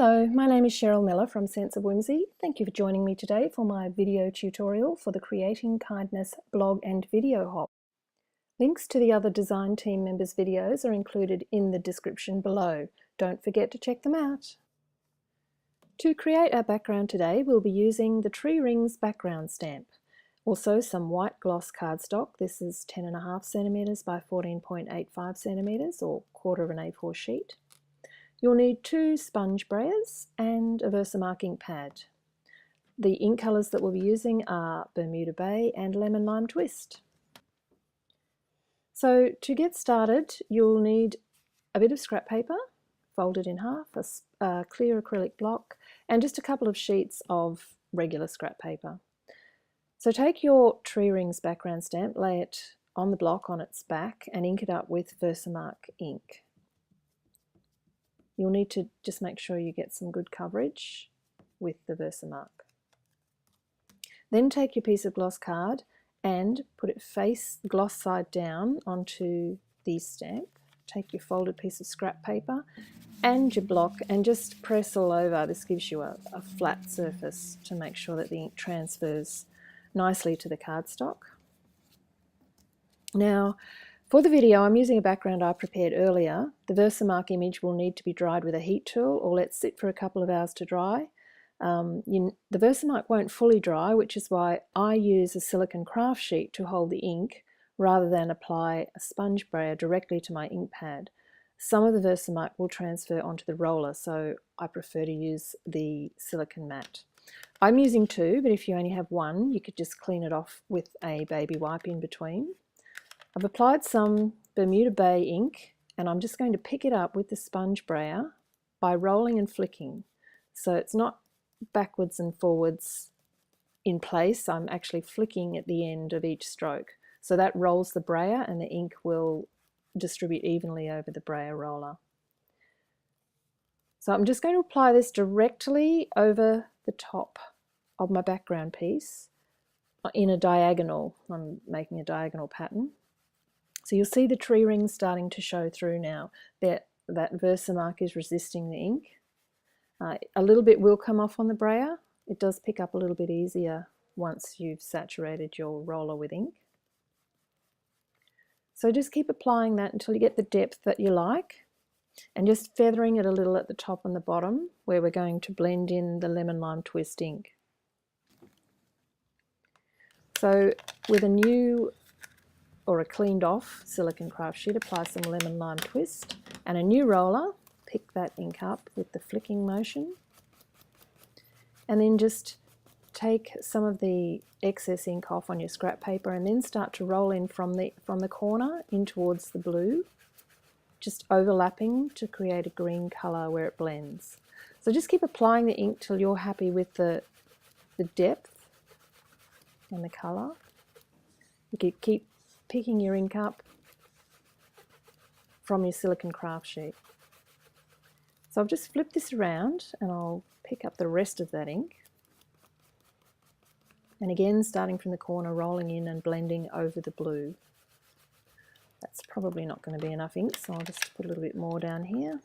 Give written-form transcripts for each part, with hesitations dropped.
Hello, my name is Cheryll Miller from Sense of Whimsy. Thank you for joining me today for my video tutorial for the Creating Kindness blog and video hop. Links to the other design team members' videos are included in the description below. Don't forget to check them out. To create our background today, we'll be using the Tree Rings background stamp. Also some white gloss cardstock. This is 10.5 centimeters by 14.85 centimeters, or quarter of an A4 sheet. You'll need 2 sponge brayers and a Versamark ink pad. The ink colours that we'll be using are Bermuda Bay and Lemon Lime Twist. So to get started, you'll need a bit of scrap paper folded in half, a clear acrylic block, and just a couple of sheets of regular scrap paper. So take your Tree Rings background stamp, lay it on the block on its back and ink it up with Versamark ink. You'll need to just make sure you get some good coverage with the Versamark. Then take your piece of gloss card and put it face gloss side down onto the stamp. Take your folded piece of scrap paper and your block and just press all over. This gives you a flat surface to make sure that the ink transfers nicely to the cardstock. Now, for the video, I'm using a background I prepared earlier. The Versamark image will need to be dried with a heat tool or let sit for a couple of hours to dry. The Versamark won't fully dry, which is why I use a silicone craft sheet to hold the ink rather than apply a sponge brayer directly to my ink pad. Some of the Versamark will transfer onto the roller, so I prefer to use the silicone mat. I'm using 2, but if you only have 1, you could just clean it off with a baby wipe in between. I've applied some Bermuda Bay ink and I'm just going to pick it up with the sponge brayer by rolling and flicking. So it's not backwards and forwards in place, I'm actually flicking at the end of each stroke. So that rolls the brayer and the ink will distribute evenly over the brayer roller. So I'm just going to apply this directly over the top of my background piece in a diagonal. I'm making a diagonal pattern. So you'll see the tree rings starting to show through now. That Versamark is resisting the ink. A little bit will come off on the brayer. It does pick up a little bit easier once you've saturated your roller with ink. So just keep applying that until you get the depth that you like, and just feathering it a little at the top and the bottom where we're going to blend in the Lemon Lime Twist ink. So with a new or a cleaned off silicone craft sheet, apply some Lemon Lime Twist and a new roller. Pick that ink up with the flicking motion and then just take some of the excess ink off on your scrap paper and then start to roll in from the corner in towards the blue, just overlapping to create a green colour where it blends. So just keep applying the ink till you're happy with the depth and the colour. You could keep picking your ink up from your silicone craft sheet. So I'll just flip this around and I'll pick up the rest of that ink. And again, starting from the corner, rolling in and blending over the blue. That's probably not going to be enough ink, so I'll just put a little bit more down here.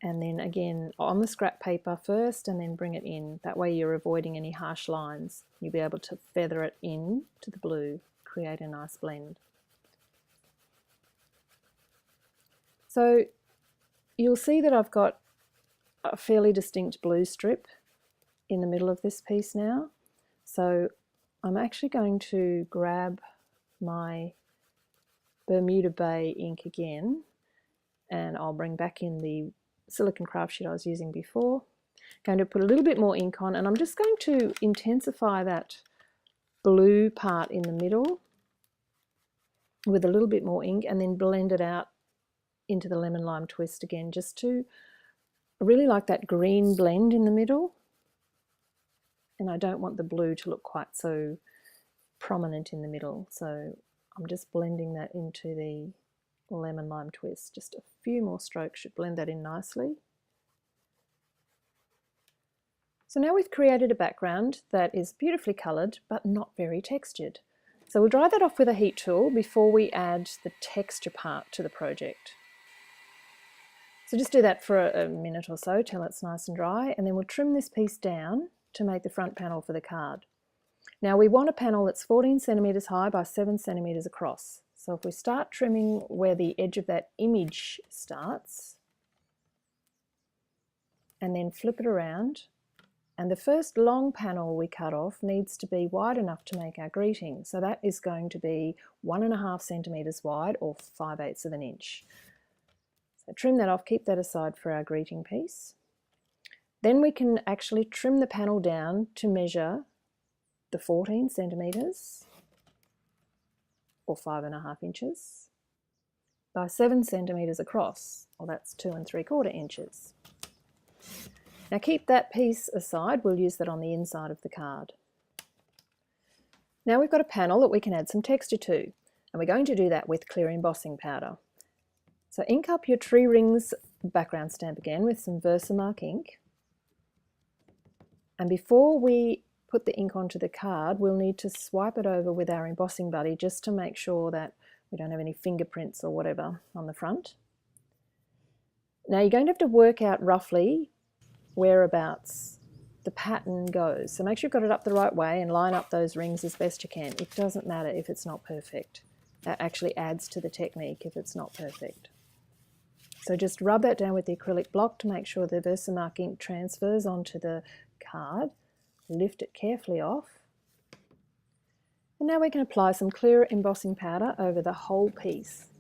And then again on the scrap paper first and then bring it in. That way you're avoiding any harsh lines. You'll be able to feather it in to the blue, create a nice blend. So you'll see that I've got a fairly distinct blue strip in the middle of this piece now. So I'm actually going to grab my Bermuda Bay ink again and I'll bring back in the silicone craft sheet I was using before. Going to put a little bit more ink on and I'm just going to intensify that blue part in the middle with a little bit more ink and then blend it out into the Lemon Lime Twist again, just to I really like that green blend in the middle, and I don't want the blue to look quite so prominent in the middle, so I'm just blending that into the Lemon Lime Twist. Just a few more strokes should blend that in nicely. So now we've created a background that is beautifully coloured but not very textured. So we'll dry that off with a heat tool before we add the texture part to the project. So just do that for a minute or so till it's nice and dry, and then we'll trim this piece down to make the front panel for the card. Now we want a panel that's 14 centimetres high by 7 centimetres across. So if we start trimming where the edge of that image starts, and then flip it around, and the first long panel we cut off needs to be wide enough to make our greeting. So that is going to be 1.5 centimetres wide, or 5/8 of an inch. So trim that off, keep that aside for our greeting piece. Then we can actually trim the panel down to measure the 14 centimetres, or 5.5 inches, by 7 centimetres across, or that's 2 3/4 inches. Now keep that piece aside, we'll use that on the inside of the card. Now we've got a panel that we can add some texture to, and we're going to do that with clear embossing powder. So ink up your tree rings background stamp again with some Versamark ink, and before we put the ink onto the card, we'll need to swipe it over with our embossing buddy just to make sure that we don't have any fingerprints or whatever on the front. Now you're going to have to work out roughly whereabouts the pattern goes. So make sure you've got it up the right way and line up those rings as best you can. It doesn't matter if it's not perfect. That actually adds to the technique if it's not perfect. So just rub that down with the acrylic block to make sure the Versamark ink transfers onto the card. Lift it carefully off. And now we can apply some clear embossing powder over the whole piece.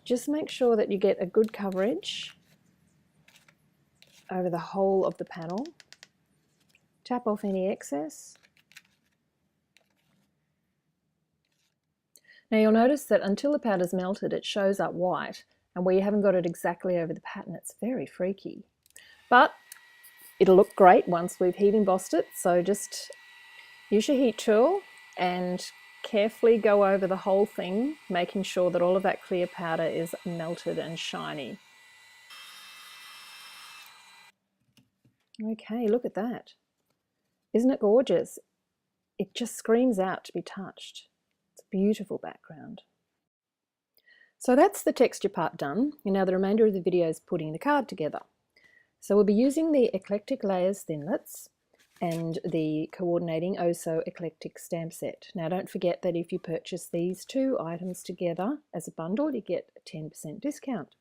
Just make sure that you get a good coverage over the whole of the panel. Tap off any excess. Now you'll notice that until the powder's melted, it shows up white, and where you haven't got it exactly over the pattern, it's very freaky. But it'll look great once we've heat embossed it, so just use your heat tool and carefully go over the whole thing, making sure that all of that clear powder is melted and shiny. Okay, look at that. Isn't it gorgeous? It just screams out to be touched. It's a beautiful background. So that's the texture part done, and now the remainder of the video is putting the card together. So we'll be using the Eclectic Layers Thinlits and the coordinating Oh So Eclectic stamp set. Now don't forget that if you purchase these two items together as a bundle, you get a 10% discount.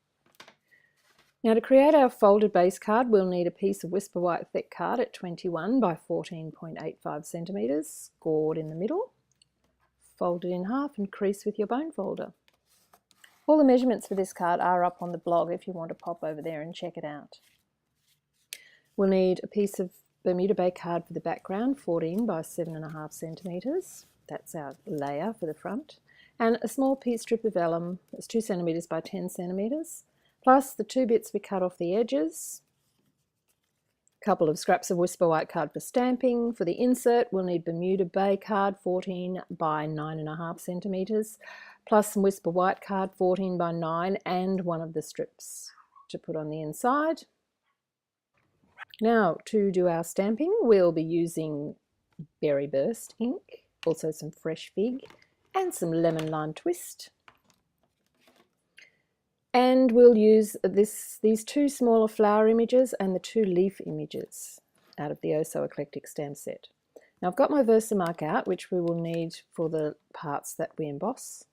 Now to create our folded base card, we'll need a piece of Whisper White thick card at 21 by 14.85 centimetres, scored in the middle, fold it in half and crease with your bone folder. All the measurements for this card are up on the blog if you want to pop over there and check it out. We'll need a piece of Bermuda Bay Card for the background, 14 by 7.5 centimetres. That's our layer for the front. And a small piece strip of vellum that's 2 centimetres by 10 centimetres. Plus the 2 bits we cut off the edges. A couple of scraps of Whisper White card for stamping. For the insert, we'll need Bermuda Bay Card, 14 by 9.5 centimetres. Plus some Whisper White card, 14 by 9, and one of the strips to put on the inside. Now to do our stamping, we'll be using Berry Burst ink, also some Fresh Fig and some Lemon Lime Twist. And we'll use these 2 smaller flower images and the 2 leaf images out of the Oh So Eclectic stamp set. Now I've got my Versamark out, which we will need for the parts that we emboss.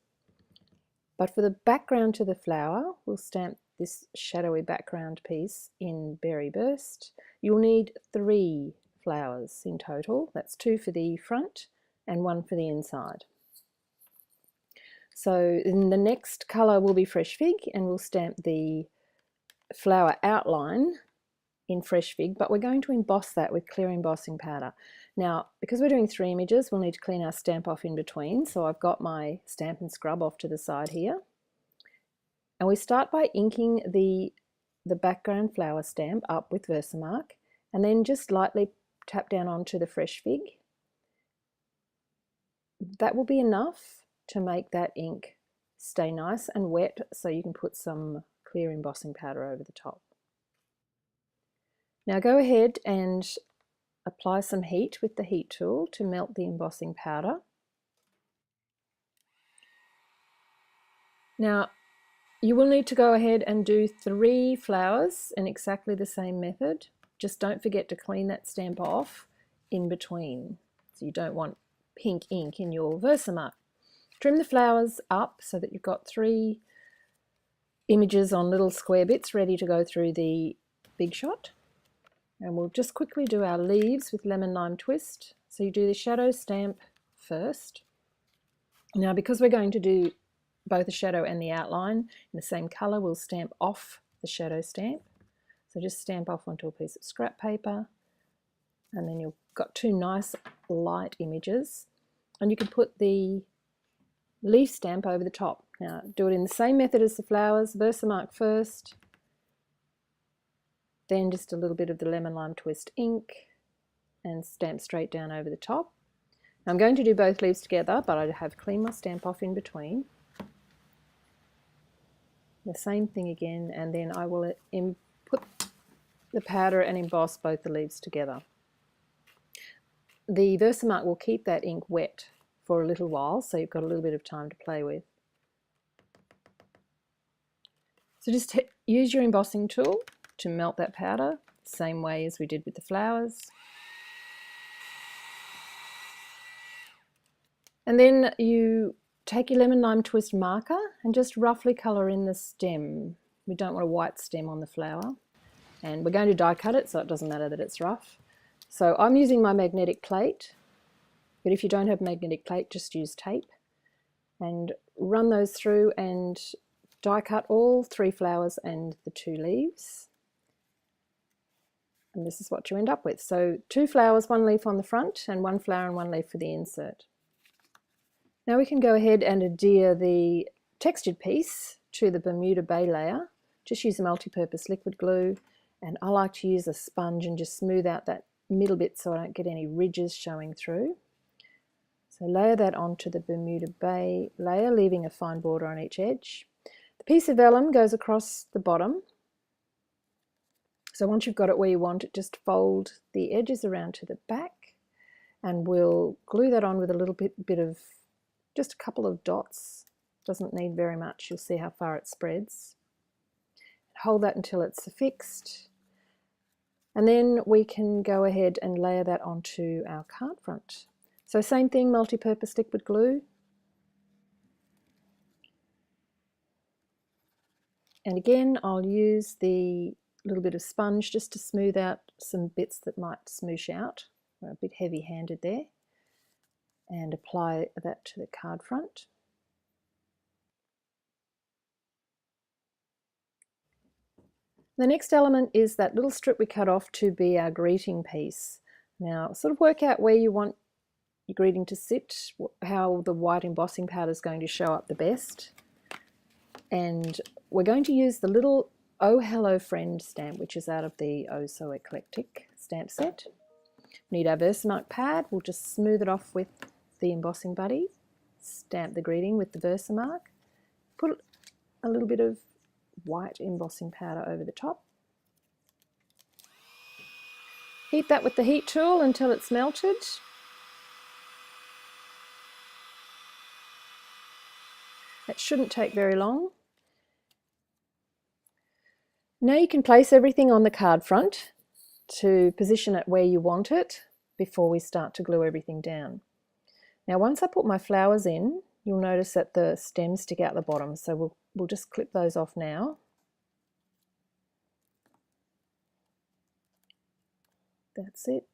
But for the background to the flower, we'll stamp this shadowy background piece in Berry Burst. You'll need 3 flowers in total. That's 2 for the front and 1 for the inside. So in the next colour will be Fresh Fig, and we'll stamp the flower outline in Fresh Fig, but we're going to emboss that with clear embossing powder. Now, because we're doing 3 images, we'll need to clean our stamp off in between. So I've got my stamp and scrub off to the side here. And we start by inking the background flower stamp up with Versamark, and then just lightly tap down onto the Fresh Fig. That will be enough to make that ink stay nice and wet, so you can put some clear embossing powder over the top. Now go ahead and apply some heat with the heat tool to melt the embossing powder. Now You will need to go ahead and do 3 flowers in exactly the same method. Just don't forget to clean that stamp off in between. So you don't want pink ink in your Versamark. Trim the flowers up so that you've got 3 images on little square bits ready to go through the big shot. And we'll just quickly do our leaves with lemon lime twist. So you do the shadow stamp first. Now, because we're going to do both the shadow and the outline in the same colour, we'll stamp off the shadow stamp. So just stamp off onto a piece of scrap paper, and then you've got 2 nice light images, and you can put the leaf stamp over the top. Now do it in the same method as the flowers. Versamark first, then just a little bit of the lemon lime twist ink and stamp straight down over the top. Now I'm going to do both leaves together, but I have cleaned my stamp off in between. The same thing again, and then I will put the powder and emboss both the leaves together. The Versamark will keep that ink wet for a little while, so you've got a little bit of time to play with. So just use your embossing tool to melt that powder, same way as we did with the flowers. And then you take your lemon lime twist marker and just roughly colour in the stem. We don't want a white stem on the flower. And we're going to die cut it, so it doesn't matter that it's rough. So I'm using my magnetic plate, but if you don't have magnetic plate, just use tape. And run those through and die cut all 3 flowers and the 2 leaves. And this is what you end up with. So 2 flowers, 1 leaf on the front, and 1 flower and 1 leaf for the insert. Now we can go ahead and adhere the textured piece to the Bermuda Bay layer. Just use a multi-purpose liquid glue, and I like to use a sponge and just smooth out that middle bit so I don't get any ridges showing through. So layer that onto the Bermuda Bay layer, leaving a fine border on each edge. The piece of vellum goes across the bottom. So once you've got it where you want it, just fold the edges around to the back, and we'll glue that on with a little bit of just a couple of dots. Doesn't need very much. You'll see how far it spreads. Hold that until it's affixed, and then we can go ahead and layer that onto our card front. So same thing, multi-purpose liquid glue, and again I'll use the little bit of sponge just to smooth out some bits that might smoosh out. We're a bit heavy-handed there, and apply that to the card front. The next element is that little strip we cut off to be our greeting piece. Now sort of work out where you want your greeting to sit, how the white embossing powder is going to show up the best. And we're going to use the little Oh Hello Friend stamp, which is out of the Oh So Eclectic stamp set. We need our Versamark pad. We'll just smooth it off with the embossing buddy, stamp the greeting with the Versamark, put a little bit of white embossing powder over the top. Heat that with the heat tool until it's melted. It shouldn't take very long. Now you can place everything on the card front to position it where you want it before we start to glue everything down. Now once I put my flowers in, you'll notice that the stems stick out the bottom, so we'll just clip those off now. That's it.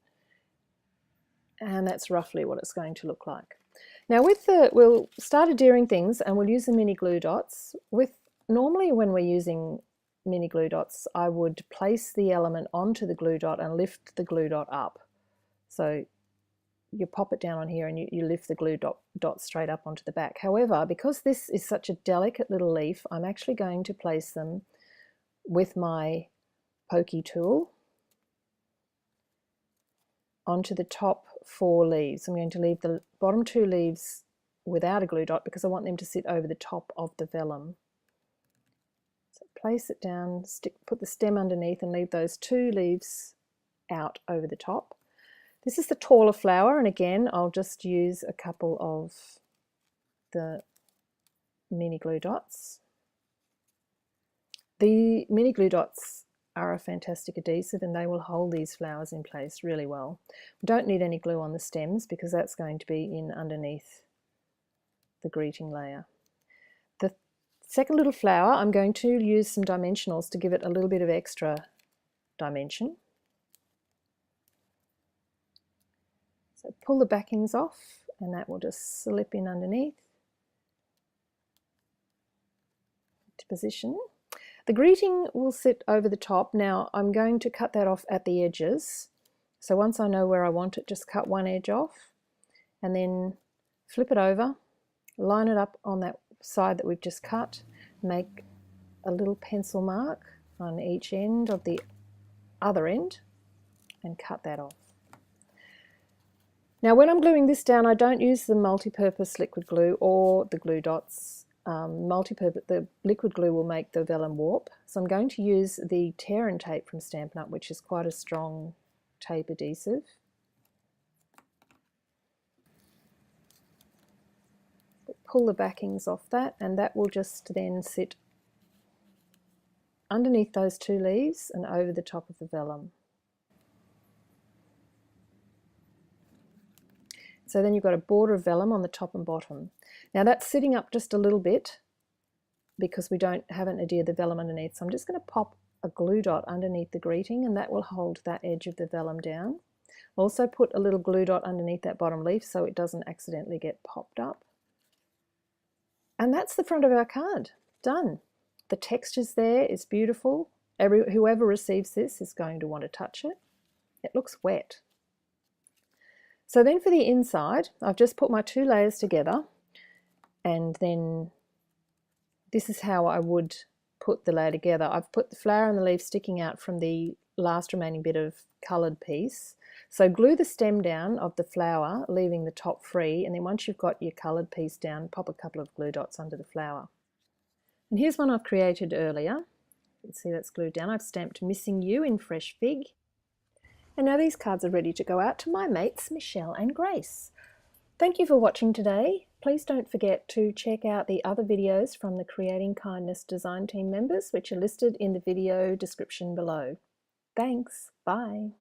And that's roughly what it's going to look like. Now we'll start adhering things, and we'll use the mini glue dots. Normally when we're using mini glue dots, I would place the element onto the glue dot and lift the glue dot up. So you pop it down on here and you lift the glue dot straight up onto the back. However, because this is such a delicate little leaf, I'm actually going to place them with my pokey tool onto the top 4 leaves. I'm going to leave the bottom 2 leaves without a glue dot because I want them to sit over the top of the vellum. So place it down, put the stem underneath and leave those 2 leaves out over the top. This is the taller flower, and again I'll just use a couple of the mini glue dots. The mini glue dots are a fantastic adhesive and they will hold these flowers in place really well. We don't need any glue on the stems because that's going to be in underneath the greeting layer. The second little flower, I'm going to use some dimensionals to give it a little bit of extra dimension. So pull the backings off and that will just slip in underneath to position. The greeting will sit over the top. Now I'm going to cut that off at the edges. So once I know where I want it, just cut one edge off and then flip it over, line it up on that side that we've just cut, make a little pencil mark on each end of the other end and cut that off. Now when I'm gluing this down, I don't use the multi-purpose liquid glue or the glue dots. The liquid glue will make the vellum warp, so I'm going to use the tear and tape from Stampin' Up, which is quite a strong tape adhesive. Pull the backings off that and that will just then sit underneath those two leaves and over the top of the vellum. So then you've got a border of vellum on the top and bottom. Now that's sitting up just a little bit because we haven't adhered the vellum underneath. So I'm just going to pop a glue dot underneath the greeting and that will hold that edge of the vellum down. Also put a little glue dot underneath that bottom leaf so it doesn't accidentally get popped up. And that's the front of our card. Done. The texture's there, it's beautiful. Whoever receives this is going to want to touch it. It looks wet. So then for the inside, I've just put my two layers together and then this is how I would put the layer together. I've put the flower and the leaf sticking out from the last remaining bit of coloured piece. So glue the stem down of the flower, leaving the top free, and then once you've got your coloured piece down, pop a couple of glue dots under the flower. And here's one I've created earlier. You can see that's glued down. I've stamped Missing You in Fresh Fig. And now these cards are ready to go out to my mates Michelle and Grace. Thank you for watching today. Please don't forget to check out the other videos from the Creating Kindness design team members, which are listed in the video description below. Thanks. Bye.